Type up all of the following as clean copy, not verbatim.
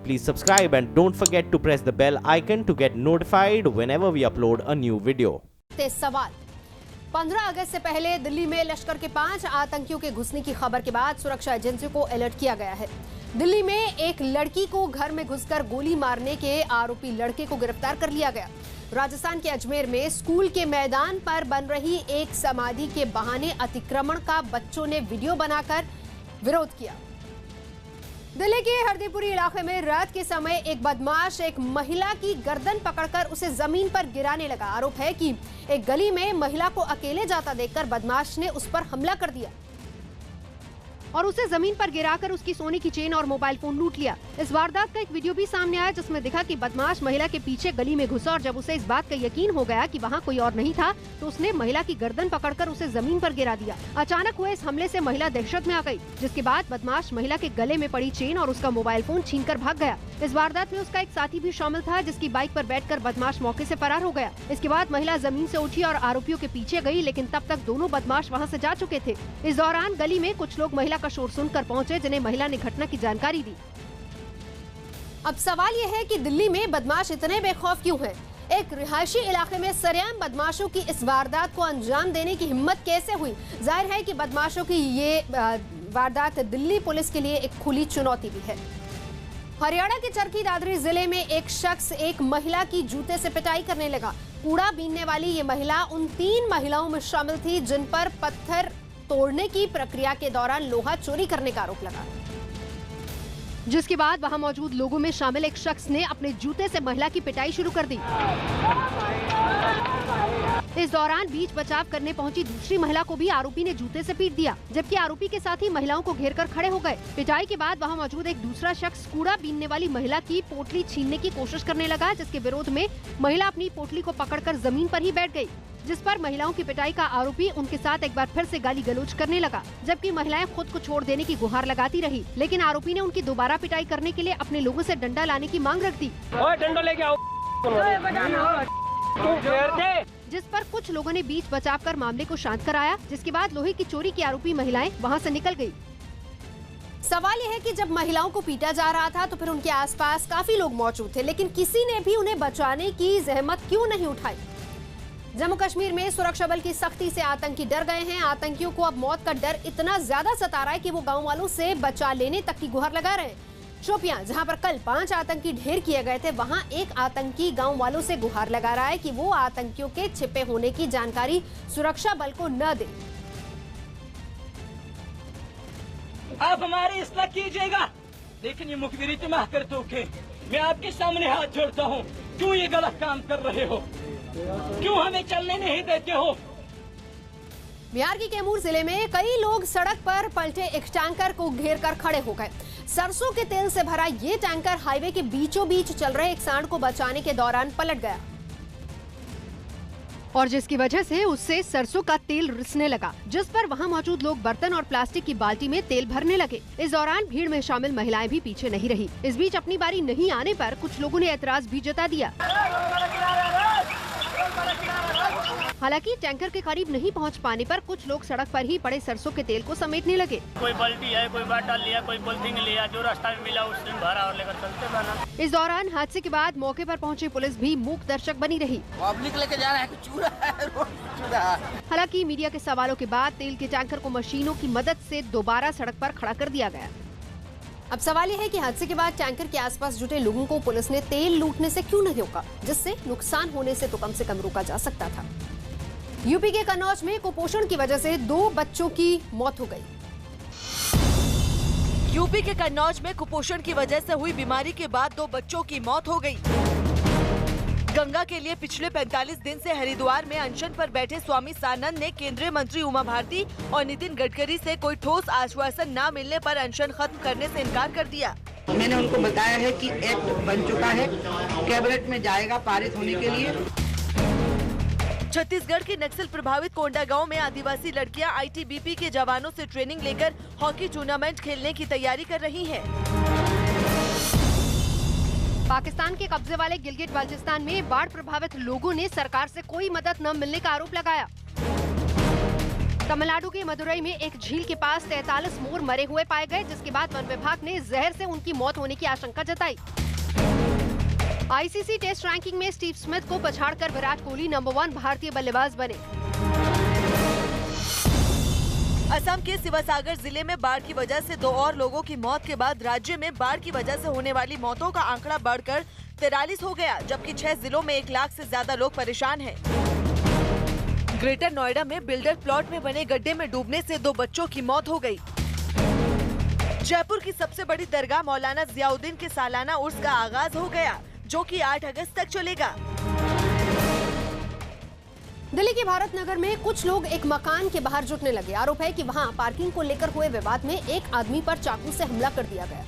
Please subscribe and don't forget to press the bell icon to get notified whenever we upload a new video. सवाल 15 अगस्त से पहले दिल्ली में लश्कर के 5 आतंकियों के घुसने की खबर के बाद सुरक्षा एजेंसियों को अलर्ट किया गया है। दिल्ली में एक लड़की को घर में घुसकर गोली मारने के आरोपी लड़के को गिरफ्तार कर लिया गया। राजस्थान के अजमेर में स्कूल के मैदान पर बन रही एक समाधि के बहाने अतिक्रमण का बच्चों ने वीडियो बनाकर विरोध किया। दिल्ली के हरदीपुरी इलाके में रात के समय एक बदमाश एक महिला की गर्दन पकड़कर उसे जमीन पर गिराने लगा। आरोप है कि एक गली में महिला को अकेले जाता देखकर बदमाश ने उस पर हमला कर दिया और उसे जमीन पर गिराकर उसकी सोने की चेन और मोबाइल फोन लूट लिया। इस वारदात का एक वीडियो भी सामने आया जिसमें दिखा कि बदमाश महिला के पीछे गली में घुसा और जब उसे इस बात का यकीन हो गया कि वहां कोई और नहीं था तो उसने महिला की गर्दन पकड़कर उसे जमीन पर गिरा दिया। अचानक हुए इस हमले से महिला दहशत में आ गई, जिसके बाद बदमाश महिला के गले में पड़ी चेन और उसका मोबाइल फोन छीनकर भाग गया। इस वारदात में उसका एक साथी भी शामिल था जिसकी बाइक पर बैठकर बदमाश मौके से फरार हो गया। इसके बाद महिला जमीन से उठी और आरोपियों के पीछे गई, लेकिन तब तक दोनों बदमाश वहां से जा चुके थे। इस दौरान गली में कुछ लोग महिला का शोर सुनकर पहुंचे, जिन्हें महिला ने घटना की जानकारी दी। अब सवाल यह है कि दिल्ली में बदमाश इतने बेखौफ क्यों हैं? एक रिहायशी इलाके में सरेआम बदमाशों की इस वारदात को अंजाम देने की हिम्मत कैसे हुई? जाहिर है कि बदमाशों की ये वारदात दिल्ली पुलिस के लिए एक खुली चुनौती भी है। हरियाणा के चरखी दादरी जिले में एक शख्स एक महिला की जूते से पिटाई करने लगा। कूड़ा बीनने वाली ये महिला उन 3 महिलाओं में शामिल थी जिन पर पत्थर तोड़ने की प्रक्रिया के दौरान लोहा चोरी करने का आरोप लगा, जिसके बाद वहां मौजूद लोगों में शामिल एक शख्स ने अपने जूते से महिला की पिटाई शुरू कर दी। इस दौरान बीच बचाव करने पहुंची दूसरी महिला को भी आरोपी ने जूते से पीट दिया, जबकि आरोपी के साथ ही महिलाओं को घेरकर खड़े हो गए। पिटाई के बाद वहां मौजूद एक दूसरा शख्स कूड़ा बीनने वाली महिला की पोटली छीनने की कोशिश करने लगा, जिसके विरोध में महिला अपनी पोटली को पकड़कर जमीन पर ही बैठ गई, जिस पर महिलाओं की पिटाई का आरोपी उनके साथ एक बार फिर से गाली गलौज करने लगा, जबकि महिलाएं खुद को छोड़ देने की गुहार लगाती रही। लेकिन आरोपी ने उनकी दोबारा पिटाई करने के लिए अपने लोगों से डंडा लाने की मांग रख दी, जिस पर कुछ लोगों ने बीच बचाव कर मामले को शांत कराया, जिसके बाद लोहे की चोरी की आरोपी महिलाएं वहां से निकल गयी। सवाल यह है कि जब महिलाओं को पीटा जा रहा था तो फिर उनके आसपास काफी लोग मौजूद थे, लेकिन किसी ने भी उन्हें बचाने की जहमत क्यों नहीं उठाई? जम्मू कश्मीर में सुरक्षा बल की सख्ती से आतंकी डर गए हैं। आतंकियों को अब मौत का डर इतना ज्यादा सता रहा है कि वो गांव वालों से बचा लेने तक की गुहार लगा रहे हैं। शोपियां, जहां पर कल 5 आतंकी ढेर किए गए थे, वहां एक आतंकी गांव वालों से गुहार लगा रहा है कि वो आतंकियों के छिपे होने की जानकारी सुरक्षा बल को न दे। आप हमारी इस्लाह कीजिएगा, लेकिन ये मुखबिरी तुम्हारा कर दो के मैं आपके सामने हाथ जोड़ता हूँ। क्यों ये गलत काम कर रहे हो? क्यों हमें चलने नहीं देते हो? बिहार के कैमूर जिले में कई लोग सड़क पर पलटे एक टैंकर को घेरकर खड़े हो गए। सरसों के तेल से भरा ये टैंकर हाईवे के बीचों बीच चल रहे एक सांड को बचाने के दौरान पलट गया और जिसकी वजह से उससे सरसों का तेल रिसने लगा, जिस पर वहां मौजूद लोग बर्तन और प्लास्टिक की बाल्टी में तेल भरने लगे। इस दौरान भीड़ में शामिल महिलाएं भी पीछे नहीं रही। इस बीच अपनी बारी नहीं आने पर कुछ लोगों ने ऐतराज भी जता दिया। हालांकि टैंकर के करीब नहीं पहुंच पाने पर कुछ लोग सड़क पर ही पड़े सरसों के तेल को समेटने लगे। कोई बाल्टी है, कोई बाटल लिया, कोई पॉलिथीन लिया, जो रास्ता में मिला उससे भरा और लेकर चलते बना। इस दौरान हादसे के बाद मौके पर पहुंची पुलिस भी मूक दर्शक बनी रही। पब्लिक लेके जा रहा है, चूरा है। हालांकि मीडिया के सवालों के बाद तेल के टैंकर को मशीनों की मदद से दोबारा सड़क पर खड़ा कर दिया गया। अब सवाल यह है कि हादसे के बाद टैंकर के आसपास जुटे लोगों को पुलिस ने तेल लूटने से क्यों नहीं रोका, जिससे नुकसान होने से कम रोका जा सकता था। यूपी के कन्नौज में कुपोषण की वजह से 2 बच्चों की मौत हो गई। यूपी के कन्नौज में कुपोषण की वजह से हुई बीमारी के बाद 2 बच्चों की मौत हो गई। गंगा के लिए पिछले 45 दिन से हरिद्वार में अनशन पर बैठे स्वामी सानंद ने केंद्रीय मंत्री उमा भारती और नितिन गडकरी से कोई ठोस आश्वासन न मिलने पर अनशन खत्म करने से इनकार कर दिया। मैंने उनको बताया है कि एक्ट बन चुका है, कैबिनेट में जाएगा पारित होने के लिए। छत्तीसगढ़ के नक्सल प्रभावित कोंडागांव में आदिवासी लड़कियां आईटीबीपी के जवानों से ट्रेनिंग लेकर हॉकी टूर्नामेंट खेलने की तैयारी कर रही हैं। पाकिस्तान के कब्जे वाले गिलगिट बाल्टिस्तान में बाढ़ प्रभावित लोगों ने सरकार से कोई मदद न मिलने का आरोप लगाया। तमिलनाडु के मदुरई में एक झील के पास 43 मोर मरे हुए पाए गए, जिसके बाद वन विभाग ने जहर से उनकी मौत होने की आशंका जताई। आईसीसी टेस्ट रैंकिंग में स्टीव स्मिथ को पछाड़कर विराट कोहली नंबर 1 भारतीय बल्लेबाज बने। असम के शिवसागर जिले में बाढ़ की वजह से 2 और लोगों की मौत के बाद राज्य में बाढ़ की वजह से होने वाली मौतों का आंकड़ा बढ़कर 43 हो गया, जबकि 6 जिलों में 1 लाख से ज्यादा लोग परेशान हैं। ग्रेटर नोएडा में बिल्डर प्लॉट में बने गड्ढे में डूबने से 2 बच्चों की मौत हो गई। जयपुर की सबसे बड़ी दरगाह मौलाना जियाउद्दीन के सालाना उर्स का आगाज हो गया, जो कि 8 अगस्त तक चलेगा। दिल्ली के भारत नगर में कुछ लोग एक मकान के बाहर जुटने लगे। आरोप है कि वहां पार्किंग को लेकर हुए विवाद में एक आदमी पर चाकू से हमला कर दिया गया,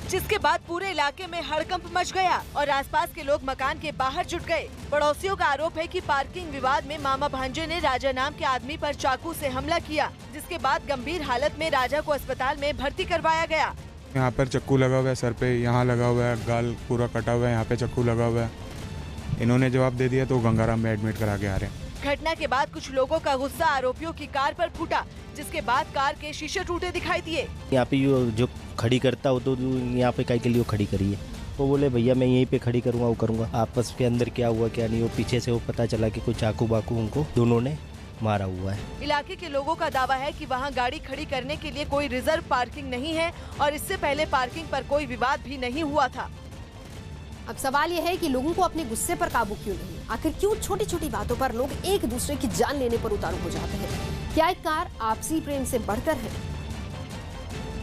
जिसके बाद पूरे इलाके में हड़कंप मच गया और आसपास के लोग मकान के बाहर जुट गए। पड़ोसियों का आरोप है कि पार्किंग विवाद में मामा भांजे ने राजा नाम के आदमी पर चाकू से हमला किया, जिसके बाद गंभीर हालत में राजा को अस्पताल में भर्ती करवाया गया। यहाँ पर चाकू लगा हुआ है, सर पे यहाँ लगा हुआ है, गाल पूरा कटा हुआ है, यहाँ पे चाकू लगा हुआ है। इन्होंने जवाब दे दिया तो गंगाराम में एडमिट करा के आ रहे हैं। घटना के बाद कुछ लोगों का गुस्सा आरोपियों की कार पर फूटा, जिसके बाद कार के शीशे टूटे दिखाई दिए। यहाँ पे जो खड़ी करता हो तो यहाँ पे काहे के लिए खड़ी करी है? वो बोले भैया मैं यहीं पे खड़ी करूँगा, वो करूँगा। आपस के अंदर क्या हुआ क्या नहीं, वो पीछे से वो पता चला कि कोई चाकू बाकू उनको दोनों ने मारा हुआ है। इलाके के लोगों का दावा है कि वहां गाड़ी खड़ी करने के लिए कोई रिजर्व पार्किंग नहीं है और इससे पहले पार्किंग पर कोई विवाद भी नहीं हुआ था। अब सवाल यह है कि लोगों को अपने गुस्से पर काबू क्यों नहीं? आखिर क्यों छोटी छोटी बातों पर लोग एक दूसरे की जान लेने पर उतारू हो जाते हैं? क्या एक कार आपसी प्रेम से बढ़कर है?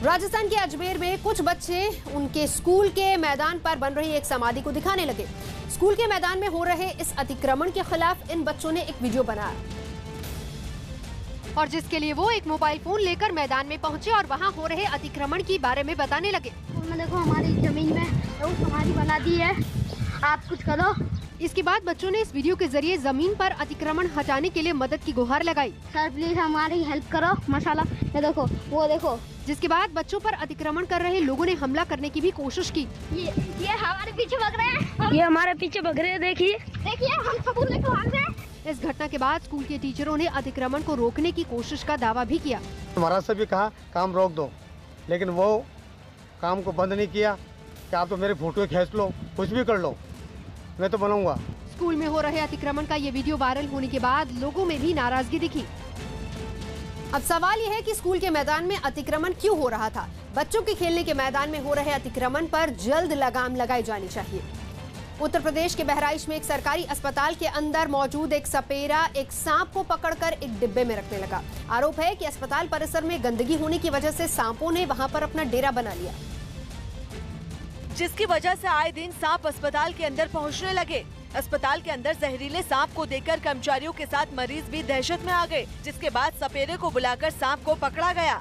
राजस्थान के अजमेर में कुछ बच्चे उनके स्कूल के मैदान पर बन रही एक समाधि को दिखाने लगे। स्कूल के मैदान में हो रहे इस अतिक्रमण के खिलाफ इन बच्चों ने एक वीडियो बनाया और जिसके लिए वो एक मोबाइल फोन लेकर मैदान में पहुंचे और वहां हो रहे अतिक्रमण के बारे में बताने लगे। देखो हमारी जमीन में समाधि बना दी है, आप कुछ करो। इसके बाद बच्चों ने इस वीडियो के जरिए जमीन पर अतिक्रमण हटाने के लिए मदद की गुहार लगाई। सर प्लीज हमारी हेल्प करो, मसाला ये देखो, वो देखो। जिसके बाद बच्चों पर अतिक्रमण कर रहे लोगों ने हमला करने की भी कोशिश की। ये हमारे पीछे भग रहे हैं, ये हमारे पीछे भग रहे हैं। देखिए देखिए हम सबूत लेकर भाग रहे हैं। इस घटना के बाद स्कूल के टीचरों ने अतिक्रमण को रोकने की कोशिश का दावा भी किया। महाराज से भी कहा काम रोक दो, लेकिन वो काम को बंद नहीं किया कि आप तो मेरे फोटो खींच लो, कुछ भी कर लो, मैं तो बनाऊंगा। स्कूल में हो रहे अतिक्रमण का ये वीडियो वायरल होने के बाद लोगों में भी नाराजगी दिखी। अब सवाल यह है कि स्कूल के मैदान में अतिक्रमण क्यों हो रहा था? बच्चों के खेलने के मैदान में हो रहे अतिक्रमण पर जल्द लगाम लगाई जानी चाहिए। उत्तर प्रदेश के बहराइच में एक सरकारी अस्पताल के अंदर मौजूद एक सपेरा एक सांप को पकड़कर एक डिब्बे में रखने लगा। आरोप है कि अस्पताल परिसर में गंदगी होने की वजह से सांपों ने वहां पर अपना डेरा बना लिया, जिसकी वजह से आए दिन सांप अस्पताल के अंदर पहुंचने लगे। अस्पताल के अंदर जहरीले सांप को देखकर कर्मचारियों के साथ मरीज भी दहशत में आ गए, जिसके बाद सपेरे को बुलाकर सांप को पकड़ा गया।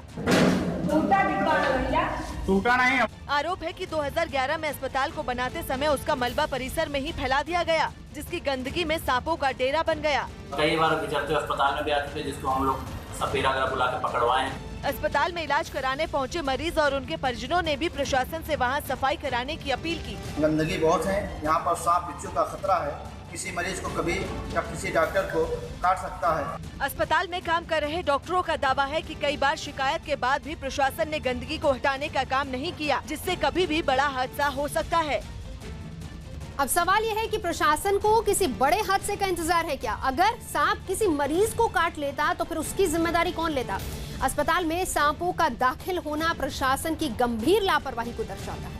टूटा नहीं। आरोप है कि 2011 में अस्पताल को बनाते समय उसका मलबा परिसर में ही फैला दिया गया, जिसकी गंदगी में सांपों का डेरा बन गया। कई बार गुजरते अस्पताल में भी आते थे, जिसको हम लोग सपेरा का बुला के पकड़वाए। अस्पताल में इलाज कराने पहुंचे मरीज और उनके परिजनों ने भी प्रशासन से वहां सफाई कराने की अपील की। गंदगी बहुत है, यहाँ पर सांप बिच्छू का खतरा है, किसी मरीज को कभी या किसी डॉक्टर को काट सकता है। अस्पताल में काम कर रहे डॉक्टरों का दावा है कि कई बार शिकायत के बाद भी प्रशासन ने गंदगी को हटाने का काम नहीं किया, जिससे कभी भी बड़ा हादसा हो सकता है। अब सवाल यह है कि प्रशासन को किसी बड़े हादसे का इंतजार है क्या? अगर सांप किसी मरीज को काट लेता तो फिर उसकी जिम्मेदारी कौन लेता? अस्पताल में सांपों का दाखिल होना प्रशासन की गंभीर लापरवाही को दर्शाता है।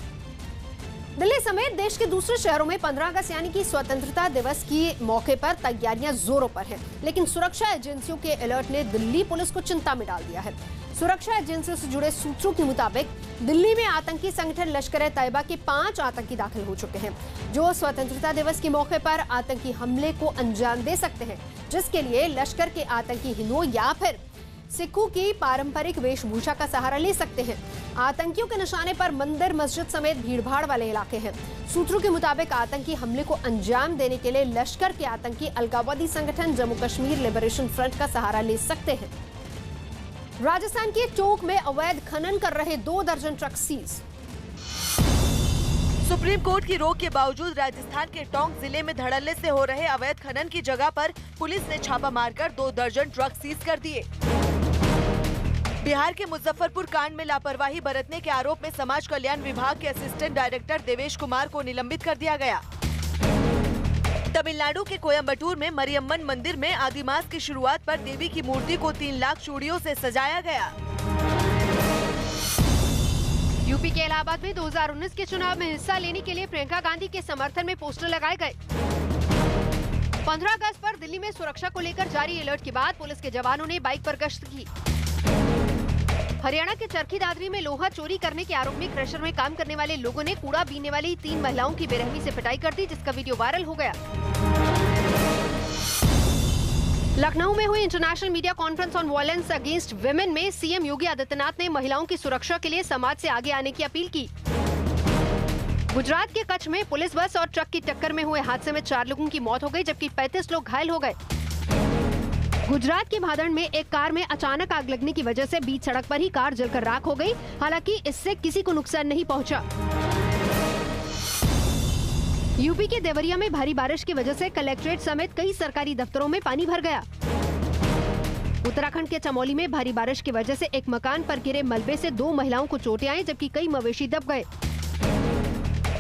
दिल्ली समेत देश के दूसरे शहरों में 15 अगस्त यानी कि स्वतंत्रता दिवस की मौके पर तैयारियां जोरों पर हैं, लेकिन सुरक्षा एजेंसियों के अलर्ट ने दिल्ली पुलिस को चिंता में डाल दिया है। सुरक्षा एजेंसियों से जुड़े सूत्रों के मुताबिक दिल्ली में आतंकी संगठन लश्कर-ए-तैयबा के 5 आतंकी दाखिल हो चुके हैं, जो स्वतंत्रता दिवस के मौके पर आतंकी हमले को अंजाम दे सकते हैं, जिसके लिए लश्कर के आतंकी हिंदुओं या फिर सिखों की पारंपरिक वेशभूषा का सहारा ले सकते हैं। आतंकियों के निशाने पर मंदिर, मस्जिद समेत भीड़भाड़ वाले इलाके हैं। सूत्रों के मुताबिक आतंकी हमले को अंजाम देने के लिए लश्कर के आतंकी अलगाववादी संगठन जम्मू कश्मीर लिबरेशन फ्रंट का सहारा ले सकते हैं। राजस्थान के टोंक में अवैध खनन कर रहे 2 दर्जन ट्रक सीज। सुप्रीम कोर्ट की रोक के बावजूद राजस्थान के टोंक जिले में धड़ल्ले से हो रहे अवैध खनन की जगह पर पुलिस ने छापा मारकर 2 दर्जन ट्रक सीज कर दिए। बिहार के मुजफ्फरपुर कांड में लापरवाही बरतने के आरोप में समाज कल्याण विभाग के असिस्टेंट डायरेक्टर देवेश कुमार को निलंबित कर दिया गया। तमिलनाडु के कोयम्बटूर में मरियम्मन मंदिर में आदि मास की शुरुआत पर देवी की मूर्ति को 3 लाख चूड़ियों से सजाया गया। यूपी के इलाहाबाद में 2019 के चुनाव में हिस्सा लेने के लिए प्रियंका गांधी के समर्थन में पोस्टर लगाए गए। 15 अगस्त पर दिल्ली में सुरक्षा को लेकर जारी अलर्ट के बाद पुलिस के जवानों ने बाइक पर गश्त की। हरियाणा के चरखी दादरी में लोहा चोरी करने के आरोप में क्रशर में काम करने वाले लोगों ने कूड़ा बीनने वाली 3 महिलाओं की बेरहमी से पिटाई कर दी, जिसका वीडियो वायरल हो गया। लखनऊ में हुई international media conference on violence against women में सीएम योगी आदित्यनाथ ने महिलाओं की सुरक्षा के लिए समाज से आगे आने की अपील की। गुजरात के कच्छ में पुलिस बस और ट्रक की टक्कर में हुए हादसे में 4 लोगों की मौत हो गई, जबकि 35 लोग घायल हो गए। गुजरात के भादड़ में एक कार में अचानक आग लगने की वजह से बीच सड़क पर ही कार जलकर राख हो गई। हालांकि इससे किसी को नुकसान नहीं पहुंचा। यूपी के देवरिया में भारी बारिश की वजह से कलेक्ट्रेट समेत कई सरकारी दफ्तरों में पानी भर गया। उत्तराखंड के चमोली में भारी बारिश की वजह से एक मकान पर गिरे मलबे से 2 महिलाओं को चोटें आई, जबकि कई मवेशी दब गए।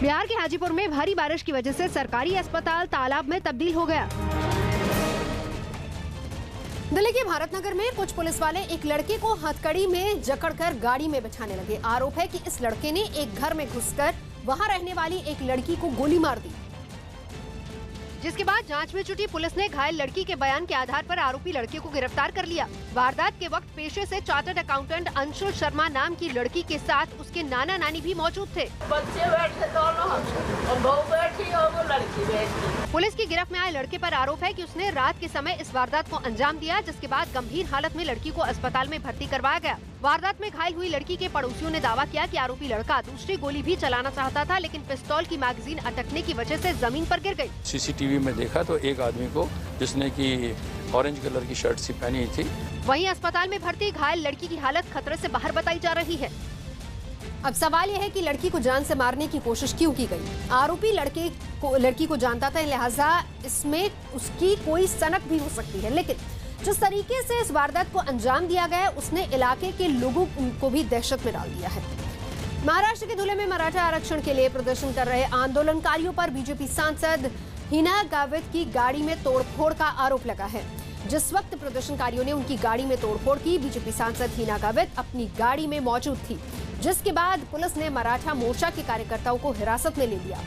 बिहार के हाजीपुर में भारी बारिश की वजह से सरकारी अस्पताल तालाब में तब्दील हो गया। दिल्ली के भारतनगर में कुछ पुलिस वाले एक लड़के को हथकड़ी में जकड़कर गाड़ी में बिठाने लगे। आरोप है कि इस लड़के ने एक घर में घुसकर वहां रहने वाली एक लड़की को गोली मार दी, जिसके बाद जांच में जुटी पुलिस ने घायल लड़की के बयान के आधार पर आरोपी लड़के को गिरफ्तार कर लिया। वारदात के वक्त पेशे से चार्टर्ड अकाउंटेंट अंशुल शर्मा नाम की लड़की के साथ उसके नाना नानी भी मौजूद थे। बच्चे बैठे दोनों, और बहू बैठी और वो लड़की बैठी। पुलिस की गिरफ्त में आए लड़के पर आरोप है कि उसने रात के समय इस वारदात को अंजाम दिया, जिसके बाद गंभीर हालत में लड़की को अस्पताल में भर्ती करवाया गया। वारदात में घायल हुई लड़की के पड़ोसियों ने दावा किया कि आरोपी लड़का दूसरी गोली भी चलाना चाहता था, लेकिन पिस्तौल की मैगजीन अटकने की वजह से जमीन पर गिर गई। सीसीटीवी में देखा तो एक आदमी को, जिसने की ऑरेंज कलर की शर्ट सी पहनी थी। वहीं अस्पताल में भर्ती घायल लड़की की हालत खतरे से बाहर बताई जा रही है। अब सवाल यह है कि लड़की को जान से मारने की कोशिश क्यों की गई। आरोपी लड़की को जानता था, लिहाजा इसमें उसकी कोई सनक भी हो सकती है, लेकिन जिस तरीके से इस वारदात को अंजाम दिया गया उसने इलाके के लोगों को भी दहशत में डाल दिया है। महाराष्ट्र के धुले में मराठा आरक्षण के लिए प्रदर्शन कर रहे आंदोलनकारियों पर बीजेपी सांसद हिना गावित की गाड़ी में तोड़फोड़ का आरोप लगा है। जिस वक्त प्रदर्शनकारियों ने उनकी गाड़ी में तोड़फोड़ की, बीजेपी सांसद हिना गावित अपनी गाड़ी में मौजूद थी, जिसके बाद पुलिस ने मराठा मोर्चा के कार्यकर्ताओं को हिरासत में ले लिया।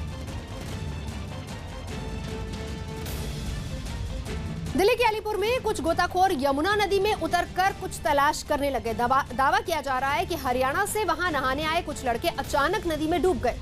दिल्ली के अलीपुर में कुछ गोताखोर यमुना नदी में उतरकर कुछ तलाश करने लगे। दावा किया जा रहा है कि हरियाणा से वहां नहाने आए कुछ लड़के अचानक नदी में डूब गए,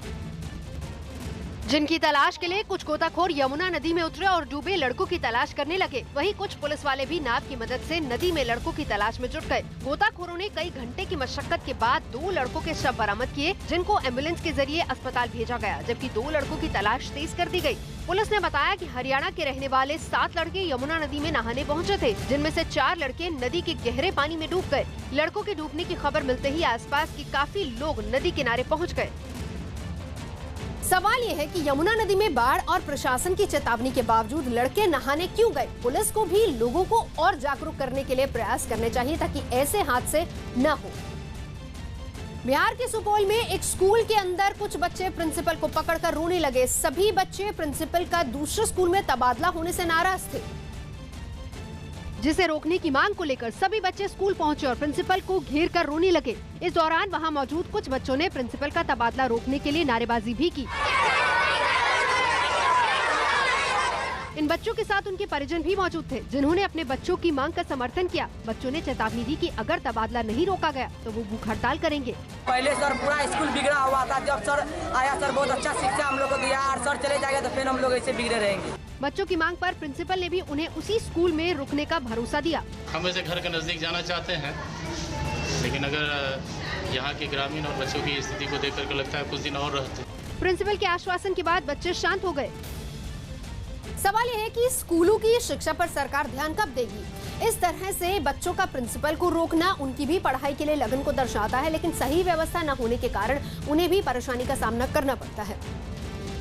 जिनकी तलाश के लिए कुछ गोताखोर यमुना नदी में उतरे और डूबे लड़कों की तलाश करने लगे। वहीं कुछ पुलिस वाले भी नाव की मदद से नदी में लड़कों की तलाश में जुट गए। गोताखोरों ने कई घंटे की मशक्कत के बाद 2 लड़कों के शव बरामद किए, जिनको एम्बुलेंस के जरिए अस्पताल भेजा गया, जबकि 2 लड़कों की तलाश तेज कर दी गई। पुलिस ने बताया कि हरियाणा के रहने वाले 7 लड़के यमुना नदी में नहाने पहुंचे थे, जिनमें से 4 लड़के नदी के गहरे पानी में डूब गए। लड़कों के डूबने की खबर मिलते ही आसपास के काफी लोग नदी किनारे पहुंच गए। सवाल ये है कि यमुना नदी में बाढ़ और प्रशासन की चेतावनी के बावजूद लड़के नहाने क्यों गए। पुलिस को भी लोगों को और जागरूक करने के लिए प्रयास करने चाहिए ताकि ऐसे हादसे न हो। बिहार के सुपौल में एक स्कूल के अंदर कुछ बच्चे प्रिंसिपल को पकड़कर रोने लगे। सभी बच्चे प्रिंसिपल का दूसरे स्कूल में तबादला होने से नाराज थे, जिसे रोकने की मांग को लेकर सभी बच्चे स्कूल पहुंचे और प्रिंसिपल को घेर कर रोने लगे। इस दौरान वहां मौजूद कुछ बच्चों ने प्रिंसिपल का तबादला रोकने के लिए नारेबाजी भी की। इन बच्चों के साथ उनके परिजन भी मौजूद थे, जिन्होंने अपने बच्चों की मांग का समर्थन किया। बच्चों ने चेतावनी दी कि अगर तबादला नहीं रोका गया तो वो भूख हड़ताल करेंगे। पहले सर पूरा स्कूल बिगड़ा हुआ था, जब सर आया सर बहुत अच्छा शिक्षा हम लोग को दिया, और सर चले जाएगा तो फिर हम लोग ऐसे बिगड़े रहेंगे। बच्चों की मांग पर प्रिंसिपल ने भी उन्हें उसी स्कूल में रुकने का भरोसा दिया। हम वैसे घर के नजदीक जाना चाहते हैं, लेकिन अगर यहाँ के ग्रामीण और बच्चों की स्थिति को देख कर लगता है कुछ दिन और रहते। प्रिंसिपल के आश्वासन के बाद बच्चे शांत हो गए। सवाल यह है कि स्कूलों की शिक्षा पर सरकार ध्यान कब देगी। इस तरह से बच्चों का प्रिंसिपल को रोकना उनकी भी पढ़ाई के लिए लगन को दर्शाता है, लेकिन सही व्यवस्था न होने के कारण उन्हें भी परेशानी का सामना करना पड़ता है।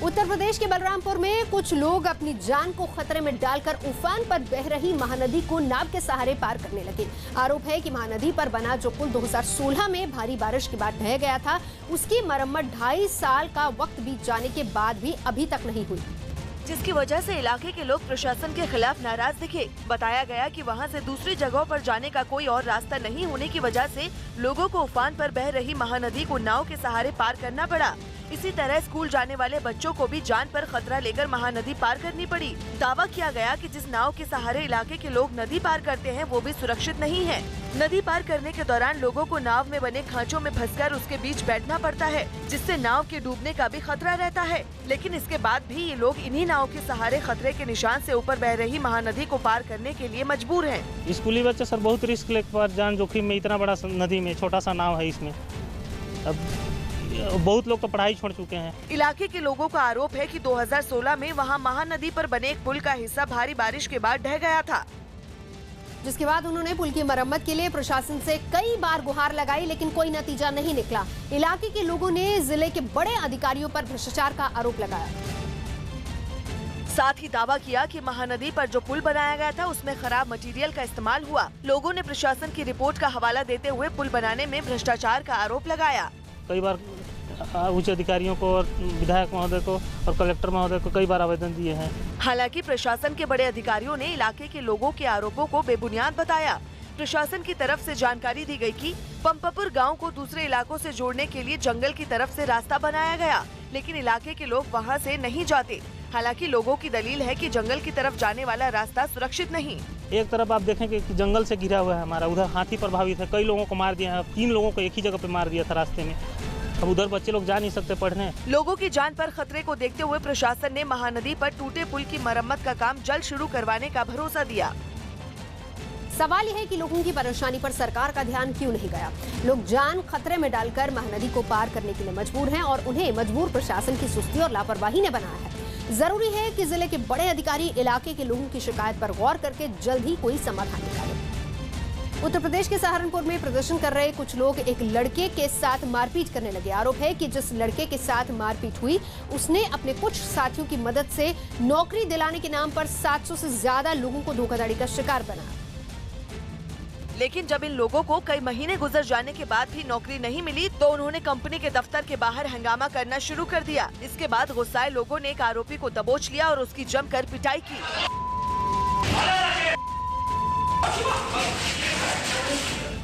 उत्तर प्रदेश के बलरामपुर में कुछ लोग अपनी जान को खतरे में डालकर उफान पर बह रही महानदी को नाव के सहारे पार करने लगे। आरोप है कि महानदी पर बना जो पुल 2016 में भारी बारिश के बाद ढह गया था, उसकी मरम्मत 2.5 साल का वक्त बीत जाने के बाद भी अभी तक नहीं हुई, जिसकी वजह से इलाके के लोग प्रशासन के खिलाफ नाराज दिखे। बताया गया कि वहां से दूसरी जगहों पर जाने का कोई और रास्ता नहीं होने की वजह से लोगों को उफान पर बह रही महानदी को नाव के सहारे पार करना पड़ा। इसी तरह स्कूल जाने वाले बच्चों को भी जान पर खतरा लेकर महानदी पार करनी पड़ी। दावा किया गया कि जिस नाव के सहारे इलाके के लोग नदी पार करते हैं वो भी सुरक्षित नहीं है। नदी पार करने के दौरान लोगों को नाव में बने खांचों में फंसकर उसके बीच बैठना पड़ता है, जिससे नाव के डूबने का भी खतरा रहता है। लेकिन इसके बाद भी ये लोग इन्हीं नाव के सहारे खतरे के निशान से ऊपर बह रही महानदी को पार करने के लिए मजबूर हैं। स्कूली बच्चे सर बहुत रिस्क लेकर जान जोखिम में, इतना बड़ा नदी में छोटा सा नाव है, इसमें अब बहुत लोग तो पढ़ाई छोड़ चुके हैं। इलाके के लोगों का आरोप है कि 2016 में वहां महानदी पर बने एक पुल का हिस्सा भारी बारिश के बाद ढह गया था, जिसके बाद उन्होंने पुल की मरम्मत के लिए प्रशासन से कई बार गुहार लगाई, लेकिन कोई नतीजा नहीं निकला। इलाके के लोगों ने जिले के बड़े अधिकारियों पर भ्रष्टाचार का आरोप लगाया। साथ ही दावा किया कि महानदी पर जो पुल बनाया गया था उसमें खराब मटेरियल का इस्तेमाल हुआ। लोगों ने प्रशासन की रिपोर्ट का हवाला देते हुए पुल बनाने में भ्रष्टाचार का आरोप लगाया। कई बार उच्च अधिकारियों को और विधायक महोदय को और कलेक्टर महोदय को कई बार आवेदन दिए हैं। हालांकि प्रशासन के बड़े अधिकारियों ने इलाके के लोगों के आरोपों को बेबुनियाद बताया। प्रशासन की तरफ से जानकारी दी गई कि पंपापुर गांव को दूसरे इलाकों से जोड़ने के लिए जंगल की तरफ से रास्ता बनाया गया, लेकिन इलाके के लोग वहां से नहीं जाते। हालांकि लोगों की दलील है कि जंगल की तरफ जाने वाला रास्ता सुरक्षित नहीं। एक तरफ आप देखें कि जंगल से घिरा हुआ है हमारा, उधर हाथी प्रभावित है, कई लोगों को मार दिया है, 3 लोगों को एक ही जगह पे मार दिया था रास्ते में। अब उधर बच्चे लोग जा नहीं सकते पढ़ने। लोगों की जान पर खतरे को देखते हुए प्रशासन ने महानदी पर टूटे पुल की मरम्मत का काम जल्द शुरू करवाने का भरोसा दिया। सवाल यह है कि लोगों की परेशानी पर सरकार का ध्यान क्यों नहीं गया। लोग जान खतरे में डालकर महानदी को पार करने के लिए मजबूर हैं और उन्हें मजबूर प्रशासन की सुस्ती और लापरवाही ने बनाया है। जरूरी है कि जिले के बड़े अधिकारी इलाके के लोगों की शिकायत पर गौर करके जल्द ही कोई समाधान निकालें। उत्तर प्रदेश के सहारनपुर में प्रदर्शन कर रहे कुछ लोग एक लड़के के साथ मारपीट करने लगे। आरोप है कि जिस लड़के के साथ मारपीट हुई उसने अपने कुछ साथियों की मदद से नौकरी दिलाने के नाम पर 700 से ज्यादा लोगों को धोखाधड़ी का शिकार बनाया। लेकिन जब इन लोगों को कई महीने गुजर जाने के बाद भी नौकरी नहीं मिली तो उन्होंने कंपनी के दफ्तर के बाहर हंगामा करना शुरू कर दिया। इसके बाद गुस्साए लोगों ने एक आरोपी को दबोच लिया और उसकी जमकर पिटाई की।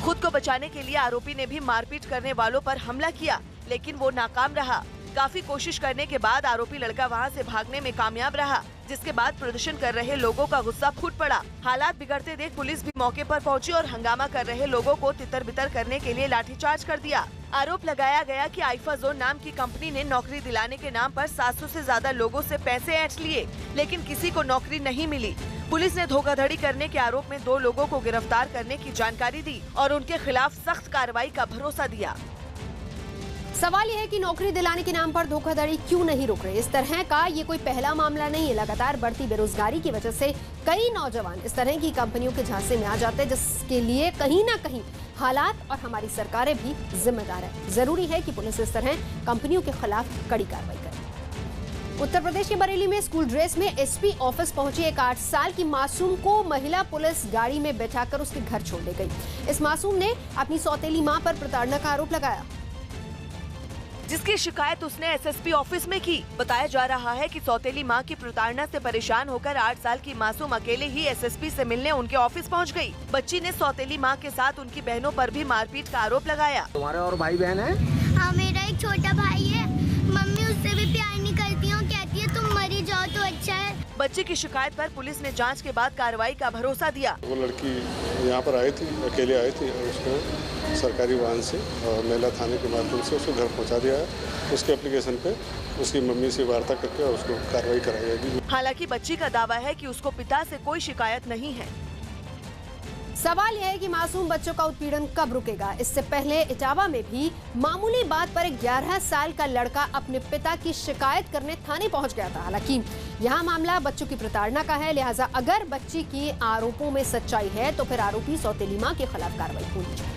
खुद को बचाने के लिए आरोपी ने भी मारपीट करने वालों पर हमला किया, लेकिन वो नाकाम रहा। काफी कोशिश करने के बाद आरोपी लड़का वहां से भागने में कामयाब रहा, जिसके बाद प्रदर्शन कर रहे लोगों का गुस्सा फूट पड़ा। हालात बिगड़ते देख पुलिस भी मौके पर पहुंची और हंगामा कर रहे लोगों को तितर बितर करने के लिए लाठीचार्ज कर दिया। आरोप लगाया गया कि आईफा जोन नाम की कंपनी ने नौकरी दिलाने के नाम पर 700 से ज्यादा लोगों से पैसे ऐंठ लिए, लेकिन किसी को नौकरी नहीं मिली। पुलिस ने धोखाधड़ी करने के आरोप में 2 लोगों को गिरफ्तार करने की जानकारी दी और उनके खिलाफ सख्त कार्रवाई का भरोसा दिया। सवाल यह है कि नौकरी दिलाने के नाम पर धोखाधड़ी क्यों नहीं रुक रही। इस तरह का ये कोई पहला मामला नहीं है। लगातार बढ़ती बेरोजगारी की वजह से कई नौजवान इस तरह की कंपनियों के झांसे में आ जाते हैं, जिसके लिए कहीं ना कहीं हालात और हमारी सरकारें भी जिम्मेदार है। जरूरी है कि पुलिस इस तरह कंपनियों के खिलाफ कड़ी कार्रवाई करे। उत्तर प्रदेश के बरेली में स्कूल ड्रेस में एसपी ऑफिस पहुंची एक 8 साल की मासूम को महिला पुलिस गाड़ी में बैठाकर उसके घर छोड़ ले गई। इस मासूम ने अपनी सौतेली मां पर प्रताड़ना का आरोप लगाया, जिसकी शिकायत उसने एसएसपी ऑफिस में की। बताया जा रहा है कि सौतेली मां की प्रताड़ना से परेशान होकर 8 साल की मासूम अकेले ही एसएसपी से मिलने उनके ऑफिस पहुंच गई। बच्ची ने सौतेली मां के साथ उनकी बहनों पर भी मारपीट का आरोप लगाया। तुम्हारे और भाई बहन है? हाँ, मेरा एक छोटा भाई है। मम्मी उससे भी प्यार नहीं करती है, कहती है तुम मरी जाओ तो अच्छा है। बच्चे की शिकायत पर पुलिस ने जांच के बाद कार्रवाई का भरोसा दिया। वो लड़की यहाँ पर आई थी, अकेले आई थी और उसको सरकारी वाहन से और महिला थाने के माध्यम से उसको घर पहुँचा दिया है। उसके एप्लीकेशन पे उसकी मम्मी से वार्ता करके और उसको कार्रवाई कराई जाएगी। हालांकि बच्ची का दावा है कि उसको पिता से कोई शिकायत नहीं है। सवाल यह है कि मासूम बच्चों का उत्पीड़न कब रुकेगा। इससे पहले इटावा में भी मामूली बात पर 11 साल का लड़का अपने पिता की शिकायत करने थाने पहुंच गया था। हालांकि यहां मामला बच्चों की प्रताड़ना का है, लिहाजा अगर बच्ची के आरोपों में सच्चाई है तो फिर आरोपी सौतेली मां के खिलाफ कार्रवाई होनी चाहिए।